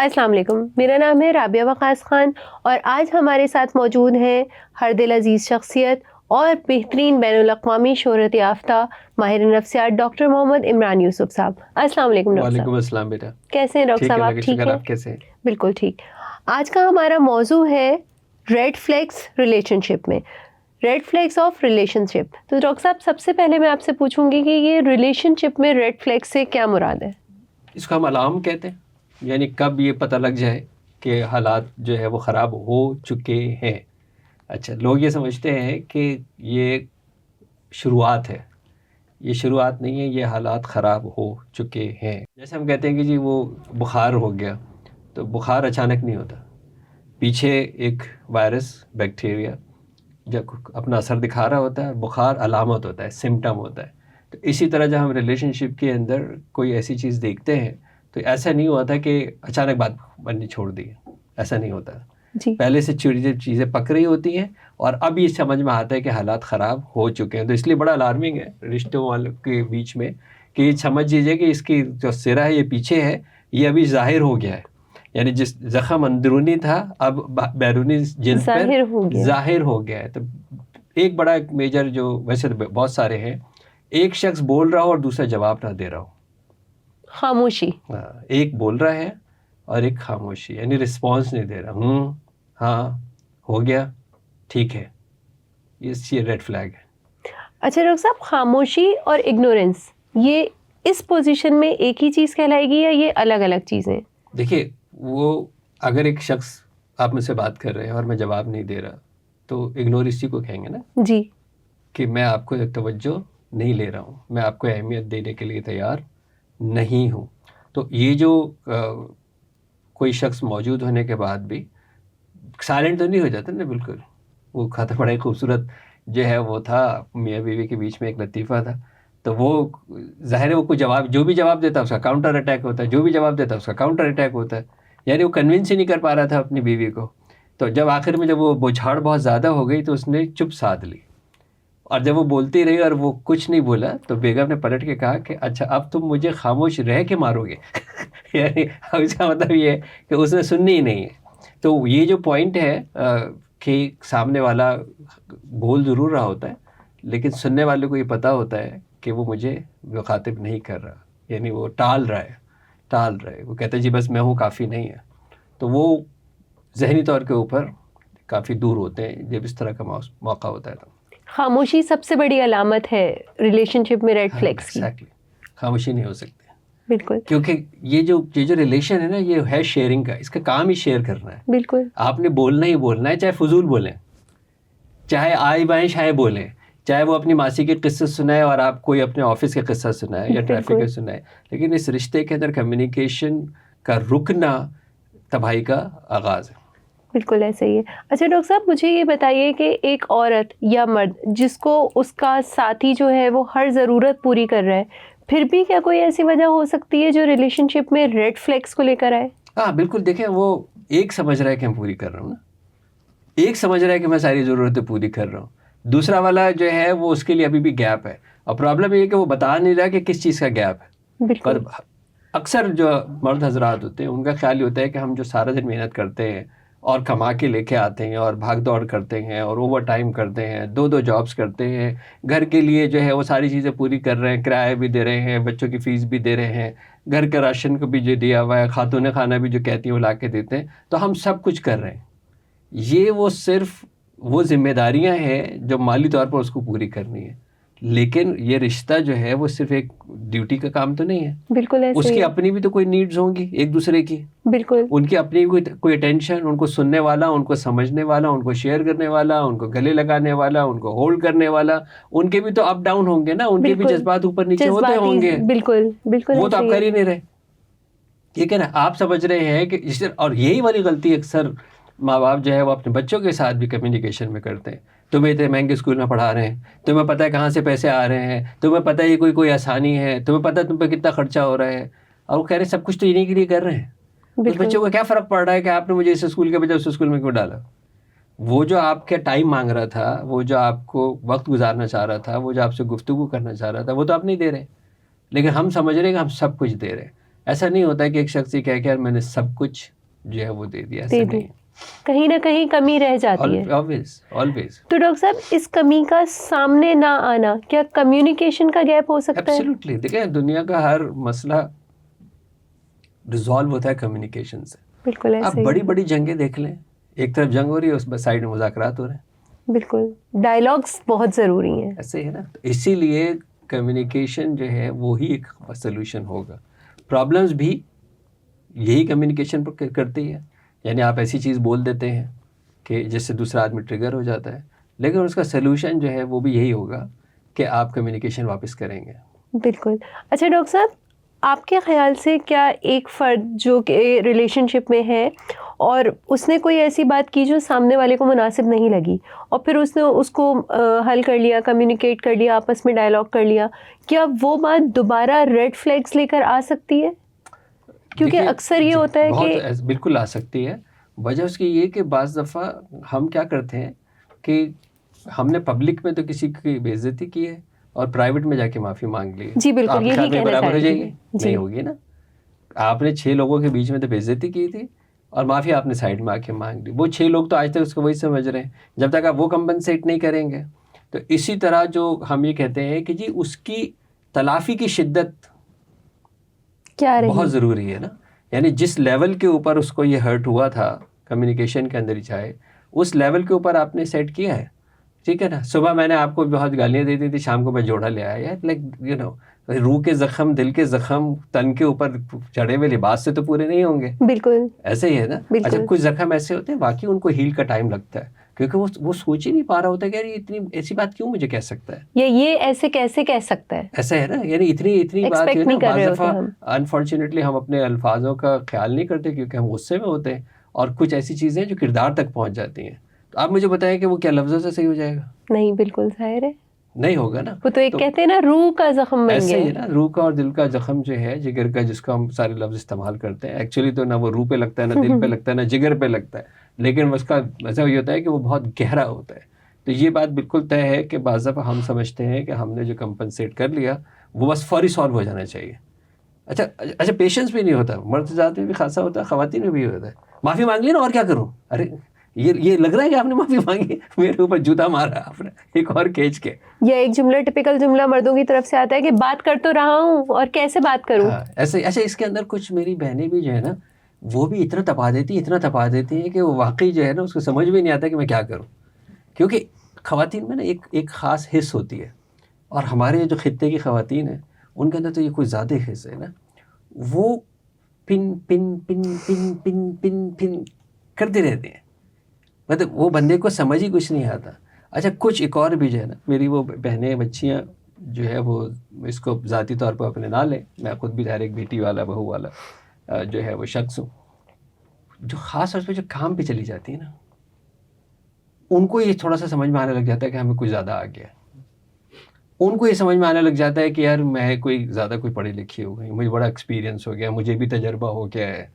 السلام علیکم، میرا نام ہے رابعہ وقاص خان اور آج ہمارے ساتھ موجود ہیں ہر دل عزیز شخصیت اور بہترین بین الاقوامی شہرت یافتہ ماہر نفسیات ڈاکٹر محمد عمران یوسف صاحب۔ السلام علیکم ڈاکٹر صاحب۔ وعلیکم السلام بیٹا، کیسے ہیں ڈاکٹر صاحب؟ آپ ٹھیک ہیں؟ آپ کیسے ہیں؟ بالکل ٹھیک۔ آج کا ہمارا موضوع ہے ریڈ فلیگس ریلیشن شپ میں، ریڈ فلیگس آف ریلیشن شپ۔ تو ڈاکٹر صاحب سب سے پہلے میں آپ سے پوچھوں گی کہ یہ ریلیشن شپ میں ریڈ فلیگس سے کیا مراد ہے؟ اس کو ہم علام کہتے ہیں، یعنی کب یہ پتہ لگ جائے کہ حالات جو ہے وہ خراب ہو چکے ہیں۔ اچھا، لوگ یہ سمجھتے ہیں کہ یہ شروعات ہے، یہ شروعات نہیں ہے، یہ حالات خراب ہو چکے ہیں۔ جیسے ہم کہتے ہیں کہ جی وہ بخار ہو گیا، تو بخار اچانک نہیں ہوتا، پیچھے ایک وائرس بیکٹیریا جب اپنا اثر دکھا رہا ہوتا ہے، بخار علامت ہوتا ہے، سمٹم ہوتا ہے۔ تو اسی طرح جب ہم ریلیشن شپ کے اندر کوئی ایسی چیز دیکھتے ہیں تو ایسا نہیں ہوتا کہ اچانک بات بننی چھوڑ دی، ایسا نہیں ہوتا جی، پہلے سے چیزیں پک رہی ہوتی ہیں اور اب یہ سمجھ میں آتا ہے کہ حالات خراب ہو چکے ہیں۔ تو اس لیے بڑا الارمنگ ہے رشتوں والوں کے بیچ میں کہ یہ سمجھ لیجیے کہ اس کی جو سرا ہے یہ پیچھے ہے، یہ ابھی ظاہر ہو گیا ہے، یعنی جس زخم اندرونی تھا اب بیرونی جلد پر ظاہر ہو گیا ہے۔ تو ایک بڑا ایک میجر جو ویسے تو بہت سارے ہیں، ایک شخص بول رہا ہو اور دوسرا جواب نہ دے رہا ہو، خاموشی۔ ایک بول رہا ہے اور ایک خاموشی، یعنی رسپانس نہیں دے رہا، ہاں ہو گیا ٹھیک ہے، یہ ریڈ فلیگ ہے۔ اچھا ڈاکٹر صاحب، خاموشی اور اگنورینس یہ اس پوزیشن میں ایک ہی چیز کہلائے گی یا یہ الگ الگ چیزیں؟ دیکھیے، وہ اگر ایک شخص آپ مجھ سے بات کر رہے ہیں اور میں جواب نہیں دے رہا تو اگنور اسی کو کہیں گے نا، جی، کہ میں آپ کو توجہ نہیں لے رہا ہوں، میں آپ کو اہمیت دینے کے لیے تیار نہیں ہوں۔ تو یہ جو کوئی شخص موجود ہونے کے بعد بھی سائلنٹ تو نہیں ہو جاتا نا، بالکل وہ کھاتا بڑا خوبصورت جو ہے وہ تھا، میاں بیوی کے بیچ میں ایک لطیفہ تھا، تو وہ ظاہر ہے وہ کوئی جواب جو بھی جواب دیتا ہے اس کا کاؤنٹر اٹیک ہوتا ہے، جو بھی جواب دیتا ہے اس کا کاؤنٹر اٹیک ہوتا ہے، یعنی وہ کنونس ہی نہیں کر پا رہا تھا اپنی بیوی کو۔ تو جب آخر میں جب وہ بوجھاڑ بہت زیادہ ہو گئی تو اس نے چپ سادھ لی، اور جب وہ بولتی رہی اور وہ کچھ نہیں بولا تو بیگم نے پلٹ کے کہا کہ اچھا اب تم مجھے خاموش رہ کے مارو گے یعنی اس کا مطلب یہ ہے کہ اس نے سننی ہی نہیں ہے۔ تو یہ جو پوائنٹ ہے کہ سامنے والا بول ضرور رہا ہوتا ہے لیکن سننے والے کو یہ پتہ ہوتا ہے کہ وہ مجھے مخاطب نہیں کر رہا، یعنی وہ ٹال رہا ہے، وہ کہتا ہے جی بس میں ہوں، کافی نہیں ہے۔ تو وہ ذہنی طور کے اوپر کافی دور ہوتے ہیں جب اس طرح کا موقع ہوتا ہے۔ تو خاموشی سب سے بڑی علامت ہے ریلیشن شپ میں ریڈ فلیگس کی۔ خاموشی نہیں ہو سکتی بالکل، کیونکہ یہ جو ریلیشن ہے نا، یہ ہے شیئرنگ کا، اس کا کام ہی شیئر کرنا ہے۔ بالکل، آپ نے بولنا ہی بولنا ہے، چاہے فضول بولیں، چاہے آئے بائیں شائیں بولیں، چاہے وہ اپنی ماسی کے قصے سنائے اور آپ کوئی اپنے آفس کے قصہ سنائے یا ٹریفک کے سنائے، لیکن اس رشتے کے اندر کمیونیکیشن کا رکنا تباہی کا آغاز ہے۔ بالکل ایسا ہی ہے۔ اچھا ڈاکٹر صاحب، مجھے یہ بتائیے کہ ایک عورت یا مرد جس کو اس کا ساتھی جو ہے وہ ہر ضرورت پوری کر رہا ہے، پھر بھی کیا کوئی ایسی وجہ ہو سکتی ہے جو ریلیشن شپ میں ریڈ فلیگس کو لے کر آئے؟ ہاں بالکل، دیکھیں وہ ایک سمجھ رہا ہے کہ میں پوری کر رہا ہوں نا، ایک سمجھ رہا ہے کہ میں ساری ضرورتیں پوری کر رہا ہوں، دوسرا والا جو ہے وہ اس کے لیے ابھی بھی گیپ ہے، اور پرابلم یہ ہے کہ وہ بتا نہیں رہا کہ کس چیز کا گیپ ہے۔ بالکل، پر اکثر جو مرد حضرات ہوتے ہیں ان کا خیال یہ ہوتا ہے کہ ہم جو سارا دن محنت کرتے ہیں اور کما کے لے کے آتے ہیں اور بھاگ دوڑ کرتے ہیں اور اوور ٹائم کرتے ہیں، دو جابس کرتے ہیں، گھر کے لیے جو ہے وہ ساری چیزیں پوری کر رہے ہیں، کرایہ بھی دے رہے ہیں، بچوں کی فیس بھی دے رہے ہیں، گھر کے راشن کو بھی جو دیا ہوا ہے، خاتون خانہ بھی جو کہتی ہیں وہ لا کے دیتے ہیں، تو ہم سب کچھ کر رہے ہیں۔ یہ وہ صرف وہ ذمہ داریاں ہیں جو مالی طور پر اس کو پوری کرنی ہے، لیکن یہ رشتہ جو ہے وہ صرف ایک ڈیوٹی کا کام تو نہیں ہے۔ بالکل ایسا اس ہی کی ہے۔ اپنی بھی تو کوئی نیڈز ہوں گی ایک دوسرے کی، بالکل، ان کی اپنی کوئی اٹینشن، ان کو سننے والا، ان کو سمجھنے والا، ان کو شیئر کرنے والا، ان کو گلے لگانے والا، ان کو ہولڈ کرنے والا، ان کے بھی تو اپ ڈاؤن ہوں گے نا، ان کے بھی جذبات اوپر نیچے ہوتے ہوں گے۔ بالکل بالکل، وہ تو آپ کر ہی نہیں رہے، ٹھیک ہے نا؟ آپ سمجھ رہے ہیں کہ اور یہی والی غلطی اکثر ماں باپ جو ہے وہ اپنے بچوں کے ساتھ بھی کمیونیکیشن میں کرتے ہیں۔ تمہیں اتنے مہنگے اسکول میں پڑھا رہے ہیں، تمہیں پتہ ہے کہاں سے پیسے آ رہے ہیں، تمہیں پتہ ہے یہ کوئی آسانی ہے، تمہیں پتہ ہے تم پہ کتنا خرچہ ہو رہا ہے، اور وہ کہہ رہے ہیں سب کچھ تو انہیں کے لیے کر رہے ہیں۔ اس بچوں کو کیا فرق پڑ رہا ہے کہ آپ نے مجھے اس اسکول کے بجائے اس اسکول میں کیوں ڈالا؟ وہ جو آپ کے ٹائم مانگ رہا تھا، وہ جو آپ کو وقت گزارنا چاہ رہا تھا، وہ جو آپ سے گفتگو کرنا چاہ رہا تھا، وہ تو آپ نہیں دے رہے، لیکن ہم سمجھ رہے ہیں کہ ہم سب کچھ دے رہے ہیں۔ ایسا نہیں ہوتا ہے کہ ایک شخص یہ کہہ کہ یار میں نے سب کچھ جو ہے وہ دے دیا، ایسا نہیں ہے. کہیں نہ کہیں کمی رہ جاتی ہے. آلویز. تو ڈاکٹر صاحب اس کمی کا سامنے نہ آنا کیا کمیونیکیشن کا گیپ ہو سکتا ہے؟ ایبسلیوٹلی. دیکھیں دنیا کا ہر مسئلہ ریزالو ہوتا ہے کمیونیکیشن سے. بالکل آپ ایسے بڑی بڑی جنگیں دیکھ لیں، ایک طرف جنگ ہو رہی ہے، اس سائڈ میں مذاکرات ہو رہے ہیں. بالکل ڈائلاگس بہت ضروری ہیں. ایسے ہے نا. اسی لیے کمیونیکیشن جو ہے وہی ایک سلوشن ہوگا. پرابلمس بھی یہی کمیونیکیشن پر کرتی ہے. یعنی آپ ایسی چیز بول دیتے ہیں کہ جس سے دوسرا آدمی ٹریگر ہو جاتا ہے، لیکن اس کا سلوشن جو ہے وہ بھی یہی ہوگا کہ آپ کمیونیکیشن واپس کریں گے. بالکل. اچھا ڈاکٹر صاحب آپ کے خیال سے کیا ایک فرد جو کہ ریلیشن شپ میں ہے اور اس نے کوئی ایسی بات کی جو سامنے والے کو مناسب نہیں لگی اور پھر اس نے اس کو حل کر لیا، کمیونیکیٹ کر لیا، آپس میں ڈائلاگ کر لیا، کیا وہ بات دوبارہ ریڈ فلیگز لے کر آ سکتی ہے؟ کیونکہ اکثر یہ ہوتا ہے کہ بالکل آ سکتی ہے. وجہ اس کی یہ کہ بعض دفعہ ہم کیا کرتے ہیں کہ ہم نے پبلک میں تو کسی کی بے عزتی کی ہے اور پرائیویٹ میں جا کے معافی مانگ لی. جی بالکل یہی کہنا برابر ہو چاہتی جائے ہوں. گی؟ نہیں ہوگی نا. آپ نے 6 لوگوں کے بیچ میں تو بے عزتی کی تھی اور معافی آپ نے سائڈ میں آ کے مانگ لی. وہ 6 لوگ تو آج تک اس کو وہی سمجھ رہے ہیں جب تک آپ وہ کمپنسیٹ نہیں کریں گے. تو اسی طرح جو ہم یہ کہتے ہیں کہ جی اس کی تلافی کی شدت کیا رہی بہت ضروری ہے نا. یعنی جس لیول کے اوپر اس کو یہ ہرٹ ہوا تھا کمیونیکیشن کے اندر ہی چاہے اس لیول کے اوپر آپ نے سیٹ کیا ہے. ٹھیک ہے نا. صبح میں نے آپ کو بہت گالیاں دے دی تھی، شام کو میں جوڑا لے آیا. لائک یو نو روح کے زخم، دل کے زخم تن کے اوپر چڑھے ہوئے لباس سے تو پورے نہیں ہوں گے. بالکل ایسے ہی ہے نا. اچھا کچھ زخم ایسے ہوتے ہیں واقعی ان کو ہیل کا ٹائم لگتا ہے کیونکہ وہ سوچ ہی نہیں پا رہا ہوتا کہ یار یہ اتنی ایسی بات کیوں مجھے کہہ سکتا ہے، یا یہ ایسے کیسے کہہ سکتا ہے. ایسا ہے نا. یعنی اتنی بات ہے نا. بعض دفعہ انفارچونیٹلی ہم اپنے الفاظوں کا خیال نہیں کرتے کیونکہ ہم غصے میں ہوتے ہیں اور کچھ ایسی چیزیں جو کردار تک پہنچ جاتی ہیں. تو آپ مجھے بتائیں کہ وہ کیا لفظوں سے صحیح ہو جائے گا؟ نہیں بالکل ظاہر ہے نہیں ہوگا نا. وہ تو ایک کہتے ہیں نا روح کا زخم بن ایسے گیا. ہی ہے نا. روح کا اور دل کا زخم جو ہے جگر کا، جس کو ہم سارے لفظ استعمال کرتے ہیں، ایکچولی تو نہ وہ روح پہ لگتا ہے، نہ دل پہ لگتا ہے، نہ جگر پہ لگتا ہے، لیکن اس کا ایسا یہ ہوتا ہے کہ وہ بہت گہرا ہوتا ہے. تو یہ بات بالکل طے ہے کہ بعض دفعہ ہم سمجھتے ہیں کہ ہم نے جو کمپنسیٹ کر لیا وہ بس فوری سالو ہو جانا چاہیے. اچھا پیشنس بھی نہیں ہوتا. مرد ذات میں بھی خاصا ہوتا ہے، خواتین میں بھی ہوتا ہے. معافی مانگ لی نا، اور کیا کروں؟ ارے یہ لگ رہا ہے کہ آپ نے معافی مانگی، میرے اوپر جوتا مارا آپ نے ایک اور کھینچ کے. یا ایک جملہ ٹپیکل جملہ مردوں کی طرف سے آتا ہے کہ بات کر تو رہا ہوں اور کیسے بات کروں. ایسے. اچھا اس کے اندر کچھ میری بہنیں بھی جو ہے نا وہ بھی اتنا تپا دیتی ہیں کہ وہ واقعی جو ہے نا اس کو سمجھ بھی نہیں آتا کہ میں کیا کروں. کیونکہ خواتین میں نا ایک خاص حص ہوتی ہے اور ہمارے جو خطے کی خواتین ہیں ان کے اندر تو یہ کوئی زیادہ حص ہے نا. وہ پن پن پن پن پن پن پن کرتے رہتے ہیں، مطلب وہ بندے کو سمجھ ہی کچھ نہیں آتا. اچھا کچھ ایک اور بھی جو ہے نا میری وہ بہنیں بچیاں جو ہے وہ اس کو ذاتی طور پر اپنے نہ لیں، میں خود بھی ظاہر ایک بیٹی والا بہو والا جو ہے وہ شخص ہوں، جو خاص طور پہ جو کام پہ چلی جاتی ہے نا ان کو یہ تھوڑا سا سمجھ میں آنے لگ جاتا ہے کہ ہمیں کچھ زیادہ آ گیا. ان کو یہ سمجھ میں آنے لگ جاتا ہے کہ یار میں کوئی زیادہ کوئی پڑھی لکھی ہو گئی، مجھے بڑا ایکسپیرینس ہو گیا، مجھے بھی تجربہ ہو گیا ہے،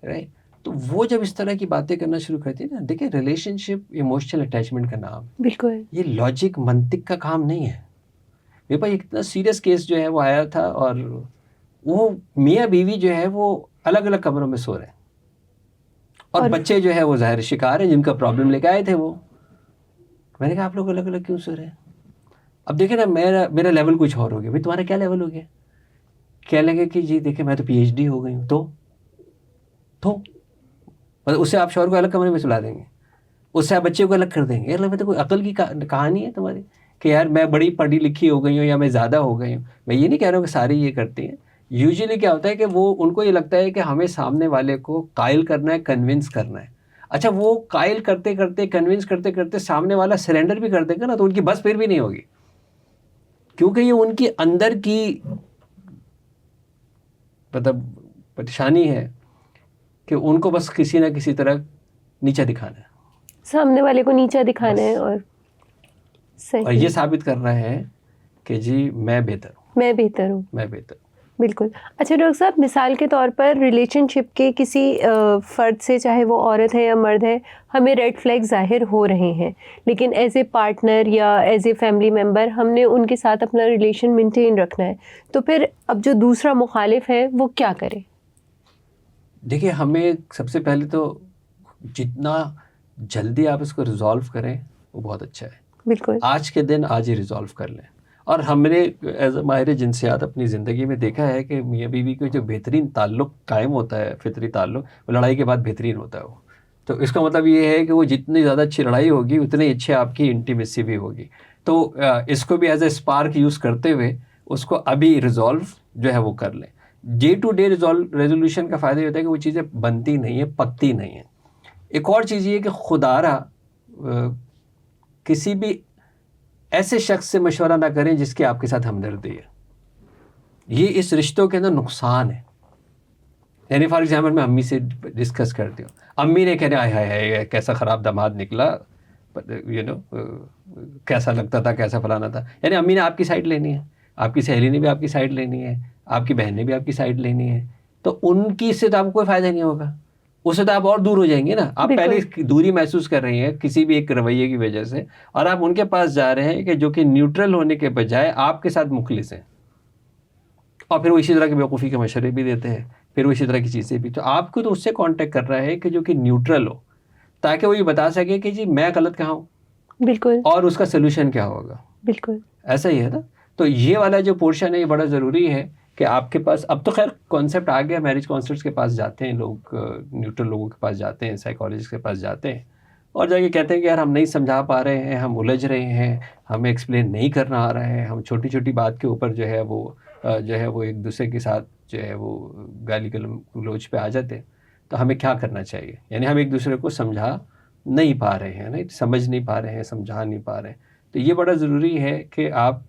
رائٹ. تو وہ جب اس طرح کی باتیں کرنا شروع کرتی ہے نا، دیکھیں ریلیشن شپ ایموشنل اٹیچمنٹ کا نام ہے. بالکل یہ لاجک منطق کا کام نہیں ہے. میرے پاس اتنا سیریس کیس جو ہے وہ آیا تھا اور وہ میاں بیوی جو ہے وہ الگ الگ کمروں میں سو رہے ہیں اور بچے جو ہے وہ ظاہر شکار ہیں جن کا پرابلم لے کے آئے تھے. وہ میں نے کہا آپ لوگ الگ الگ کیوں سو رہے ہیں؟ اب دیکھیں نا میرا لیول کچھ اور ہو گیا. بھائی تمہارا کیا لیول ہو گیا؟ کیا لگے کہ جی دیکھیں میں تو PhD ہو گئی ہوں. تو مطلب اس سے آپ شوہر کو الگ کمرے میں سلا دیں گے، اس سے آپ بچے کو الگ کر دیں گے. یار میں تو کوئی عقل کی کہانی ہے تمہاری کہ یار میں بڑی پڑھی لکھی ہو گئی ہوں یا میں زیادہ ہو گئی ہوں. میں یہ نہیں کہہ رہا ہوں کہ سارے یہ کرتے ہیں. یوزلی کیا ہوتا ہے کہ وہ ان کو یہ لگتا ہے کہ ہمیں سامنے والے کو قائل کرنا ہے، کنونس کرنا ہے. اچھا وہ قائل کرتے کرتے کنونس کرتے کرتے سامنے والا سرنڈر بھی کر دے گا نا تو ان کی بس پھر بھی نہیں ہوگی، کیونکہ یہ ان کی اندر کی مطلب پریشانی ہے کہ ان کو بس کسی نہ کسی طرح نیچا دکھانا ہے، سامنے والے کو نیچا دکھانا ہے اور یہ ثابت کرنا ہے کہ جی میں بہتر ہوں. بالکل. اچھا ڈاکٹر صاحب، مثال کے طور پر ریلیشن شپ کے کسی فرد سے، چاہے وہ عورت ہے یا مرد ہے، ہمیں ریڈ فلیگ ظاہر ہو رہے ہیں، لیکن ایز اے پارٹنر یا ایز اے فیملی ممبر ہم نے ان کے ساتھ اپنا ریلیشن مینٹین رکھنا ہے، تو پھر اب جو دوسرا مخالف ہے وہ کیا کرے؟ دیکھیے، ہمیں سب سے پہلے تو جتنا جلدی آپ اس کو ریزالو کریں وہ بہت اچھا ہے. بالکل. آج کے دن آج ہی ریزالو کر لیں. اور ہم نے ایز اے ماہر جنسیات اپنی زندگی میں دیکھا ہے کہ میاں بیوی کا جو بہترین تعلق قائم ہوتا ہے، فطری تعلق، وہ لڑائی کے بعد بہترین ہوتا ہے. وہ تو اس کا مطلب یہ ہے کہ وہ جتنی زیادہ اچھی لڑائی ہوگی اتنی اچھی آپ کی انٹیمیسی بھی ہوگی. تو اس کو بھی ایز اے اسپارک یوز کرتے ہوئے اس کو ابھی ریزالو جو ہے وہ کر لیں. ڈے ٹو ڈے ریزولوشن کا فائدہ یہ ہوتا ہے کہ وہ چیزیں بنتی نہیں ہیں، پکتی نہیں ہیں. ایک اور چیز یہ کہ خدارہ کسی بھی ایسے شخص سے مشورہ نہ کریں جس کی آپ کے ساتھ ہمدردی ہے. یہ اس رشتوں کے اندر نقصان ہے. یعنی فار ایگزامپل میں امی سے ڈسکس کرتی ہوں، امی نے کہنے آئے ہائے ہائے کیسا خراب داماد نکلا، کیسا لگتا تھا، کیسا فلانا تھا. یعنی امی نے آپ کی سائڈ لینی ہے، آپ کی سہیلی نے بھی آپ کی سائڈ لینی ہے، آپ کی بہن نے بھی آپ کی سائڈ لینی ہے. تو ان کی سے تو آپ کو کوئی فائدہ نہیں ہوگا، اس سے تو آپ اور دور ہو جائیں گے نا. آپ پہلے دوری محسوس کر رہی ہیں کسی بھی ایک رویے کی وجہ سے، اور آپ ان کے پاس جا رہے ہیں کہ جو کہ نیوٹرل ہونے کے بجائے آپ کے ساتھ مخلص ہیں، اور پھر وہ اسی طرح کے بیوقوفی کے مشورے بھی دیتے ہیں، پھر وہ اسی طرح کی چیزیں بھی. تو آپ کو تو اس سے کانٹیکٹ کر رہا ہے کہ جو کہ نیوٹرل ہو، تاکہ وہ یہ بتا سکے کہ جی میں غلط کہاں ہوں، بالکل، اور اس کا سلوشن کیا ہوگا. بالکل ایسا ہی ہے نا. تو یہ والا جو پورشن ہے یہ بڑا ضروری ہے کہ آپ کے پاس، اب تو خیر کانسیپٹ آ گیا، میرج کانسلٹس کے پاس جاتے ہیں لوگ، نیوٹرل لوگوں کے پاس جاتے ہیں، سائیکالوجسٹ کے پاس جاتے ہیں، اور جا کے کہتے ہیں کہ یار ہم نہیں سمجھا پا رہے ہیں، ہم الجھ رہے ہیں، ہمیں ایکسپلین نہیں کرنا آ رہا ہے، ہم چھوٹی چھوٹی بات کے اوپر جو ہے وہ ایک دوسرے کے ساتھ جو ہے وہ گالی گلوچ پہ آ جاتے ہیں. تو ہمیں کیا کرنا چاہیے؟ یعنی ہم ایک دوسرے کو سمجھا نہیں پا رہے ہیں، نہیں سمجھ نہیں پا رہے ہیں، سمجھا نہیں پا رہے ہیں. تو یہ بڑا ضروری ہے کہ آپ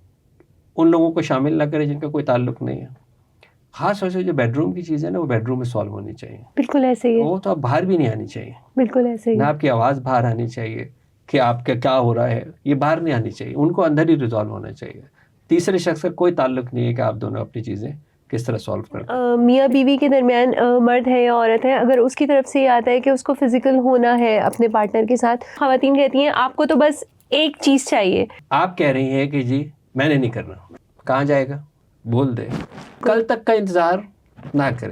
ان لوگوں کو شامل نہ کریں جن کا کوئی تعلق نہیں ہے. خاص طور سے جو بیڈ روم کی چیز ہے نا، وہ بیڈ روم میں سالو ہونی چاہیے. بالکل ایسے ہی ہے. وہ تو اب باہر بھی نہیں آنی چاہیے. بالکل ایسے ہی نہ ہے. آپ کی آواز باہر آنی چاہیے کہ آپ کا کیا ہو رہا ہے، یہ باہر نہیں آنی چاہیے. ان کو اندر ہی ریزالو ہونا چاہیے. تیسرے شخص کا کوئی تعلق نہیں ہے کہ آپ دونوں اپنی چیزیں کس طرح سالو کرتے ہیں. میاں بیوی کے درمیان مرد ہے یا عورت ہے، اگر اس کی طرف سے یہ آتا ہے کہ اس کو فزیکل ہونا ہے اپنے پارٹنر کے ساتھ، خواتین کہتی ہیں آپ کو تو بس ایک چیز چاہیے. آپ کہہ رہی ہیں کہ جی میں نے نہیں کرنا، کہاں جائے گا؟ بول دے. کل تک کا انتظار نہ کرے.